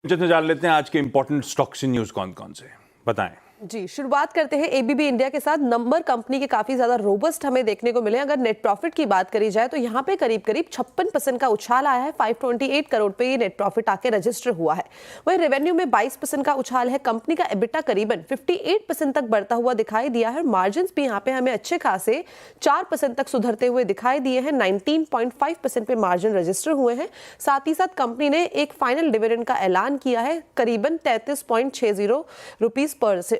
जितने जान लेते हैं आज के इंपॉर्टेंट स्टॉक्स न्यूज कौन कौन से बताएं। जी, शुरुआत करते हैं एबीबी इंडिया के साथ। नंबर कंपनी के काफी ज्यादा रोबस्ट हमें देखने को मिले। अगर नेट प्रॉफिट की बात करी जाए तो यहाँ पे करीब 56% का उछाल आया है। 528 करोड़ पे ये नेट प्रॉफिट आके रजिस्टर हुआ है। वहीं रेवेन्यू में 22% का उछाल है। कंपनी का एबिटा करीबन 58% तक बढ़ता हुआ दिखाई दिया है। मार्जिन भी यहाँ पे हमें अच्छे खासे 4% तक सुधरते हुए दिखाई दिए हैं। 19.5% पे मार्जिन रजिस्टर हुए हैं। साथ ही साथ कंपनी ने एक फाइनल डिविडेंड का ऐलान किया है, करीबन 33.60 रुपीज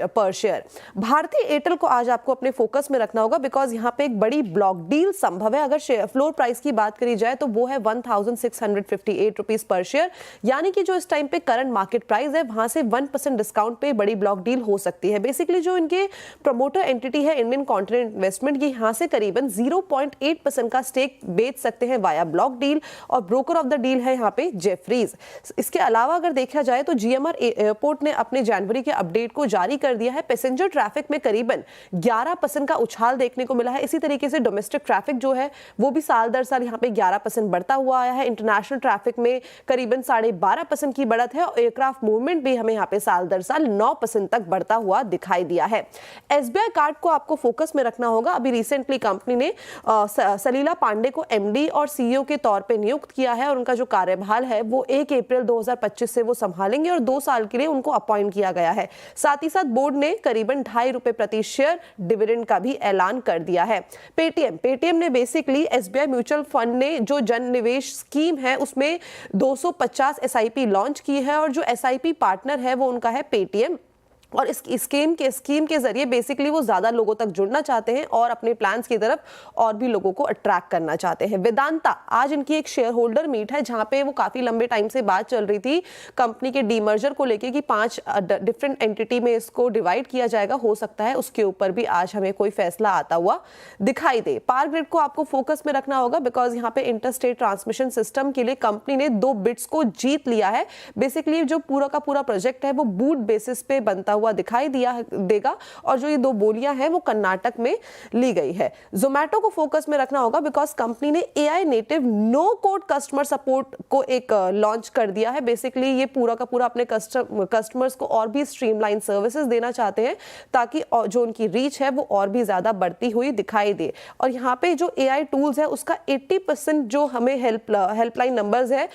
पर शेयर। भारतीय एयरटेल को आज आपको अपने फोकस में रखना होगा, बिकॉज यहाँ पे एक बड़ी ब्लॉक डील संभव है। अगर फ्लोर प्राइस की बात करी जाए तो वो है 1658 रुपीज पर शेयर, यानी कि जो इस टाइम पे करंट मार्केट प्राइस है वहां से 1% डिस्काउंट पे बड़ी ब्लॉक डील हो सकती है। बेसिकली जो इनके प्रमोटर एंटिटी है इंडियन कॉन्टिनेंट इन्वेस्टमेंट, ये यहाँ से करीबन 0.8% का स्टेक बेच सकते हैं वाया ब्लॉक डील, और ब्रोकर ऑफ द डील है यहाँ पे जेफरीज। इसके अलावा अगर देखा जाए तो जीएमआर एयरपोर्ट ने अपने जनवरी के अपडेट को जारी कर दिया है। पैसेंजर ट्रैफिक में करीबन 11% का उछाल देखने को मिला है। इसी तरीके से डोमेस्टिक ट्रैफिक जो है वो भी साल दर साल यहाँ पे 11% बढ़ता हुआ आया है। इंटरनेशनल ट्रैफिक में करीबन 12.5% की बढ़त है, और एयरक्राफ्ट मूवमेंट भी हमें यहाँ पे साल दर साल 9% तक बढ़ता हुआ दिखाई दिया है। एसबीआई कार्ड को आपको फोकस में रखना होगा। अभी रिसेंटली कंपनी ने सलीला पांडे को एमडी और सीईओ के तौर पे नियुक्त किया है, और उनका जो कार्यभार है वो 1 अप्रैल 2025 से वो संभालेंगे, और 2 साल के लिए उनको अपॉइंट किया गया है। साथ ही साथ बोर्ड ने करीबन 2.5 रुपए प्रति शेयर डिविडेंड का भी ऐलान कर दिया है। पेटीएम ने बेसिकली एसबीआई म्यूचुअल फंड ने जो जन निवेश स्कीम है उसमें 250 एसआईपी लॉन्च की है, और जो एसआईपी पार्टनर है वो उनका है पेटीएम, और इस स्कीम के जरिए बेसिकली वो ज्यादा लोगों तक जुड़ना चाहते हैं और अपने प्लान्स की तरफ और भी लोगों को अट्रैक्ट करना चाहते हैं। वेदांता, आज इनकी एक शेयर होल्डर मीट है जहां पे वो काफी लंबे टाइम से बात चल रही थी कंपनी के डीमर्जर को लेके कि 5 डिफरेंट एंटिटी में इसको डिवाइड किया जाएगा। हो सकता है उसके ऊपर भी आज हमें कोई फैसला आता हुआ दिखाई दे। पावर ग्रिड को आपको फोकस में रखना होगा, बिकॉज यहाँ पे इंटरस्टेट ट्रांसमिशन सिस्टम के लिए कंपनी ने 2 बिड्स को जीत लिया है। बेसिकली जो पूरा का पूरा प्रोजेक्ट है वो बूट बेसिस पे बनता हुआ दिखाई देगा, और जो ये 2 बोलियां हैं वो कर्नाटक में ली गई है। जोमैटो को फोकस में रखना होगा, बिकॉज कंपनी ने AI native no code customer support को एक लॉन्च कर दिया है। बेसिकली ये पूरा का पूरा अपने कस्टमर्स को और भी स्ट्रीमलाइन सर्विसेज देना चाहते हैं, ताकि जो उनकी रीच है वो और भी ज्यादा बढ़ती हुई दिखाई दे। और यहाँ पे जो एआई टूल्स है उसका 80% जो हमें हेल्पलाइन नंबर्स है,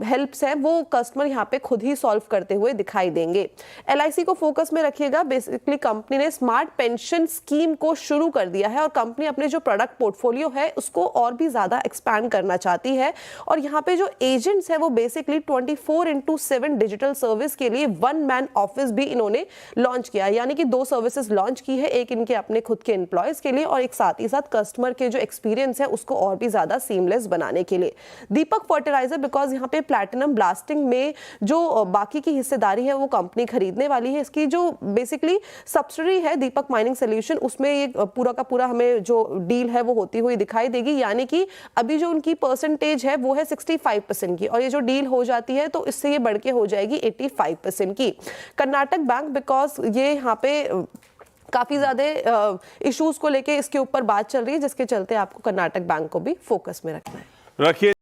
हेल्प्स है, वो कस्टमर यहाँ पे खुद ही सॉल्व करते हुए दिखाई देंगे। एलआईसी को फोकस में रखिएगा। बेसिकली कंपनी ने स्मार्ट पेंशन स्कीम को शुरू कर दिया है, और कंपनी अपने जो प्रोडक्ट पोर्टफोलियो है उसको और भी ज्यादा एक्सपैंड करना चाहती है। और यहाँ पे जो एजेंट्स है वो बेसिकली 24/7 डिजिटल सर्विस के लिए 1 मैन ऑफिस भी इन्होंने लॉन्च किया है, यानी कि 2 सर्विसेज लॉन्च की है, एक इनके अपने खुद के एम्प्लॉयज के लिए और एक साथ ही साथ कस्टमर के जो एक्सपीरियंस है उसको और भी ज्यादा सीमलेस बनाने के लिए। दीपक फर्टिलाइजर, बिकॉज यहाँ पे प्लैटिनम ब्लास्टिंग में जो बाकी की हिस्सेदारी है वो कंपनी खरीदने वाली है। इसकी जो बेसिकली सब्सिडरी है दीपक माइनिंग सॉल्यूशन, उसमें ये पूरा का पूरा हमें जो डील है वो होती हुई दिखाई देगी, यानी कि अभी जो उनकी परसेंटेज है वो है 65% की, और ये जो डील हो जाती है तो इससे ये बढ़ के हो जाएगी 85% की। कर्नाटक बैंक, बिकॉज ये यहाँ पे काफी ज्यादा इश्यूज को लेके इसके ऊपर बात चल रही है, जिसके चलते आपको कर्नाटक बैंक को भी फोकस में रखना है। रखिए।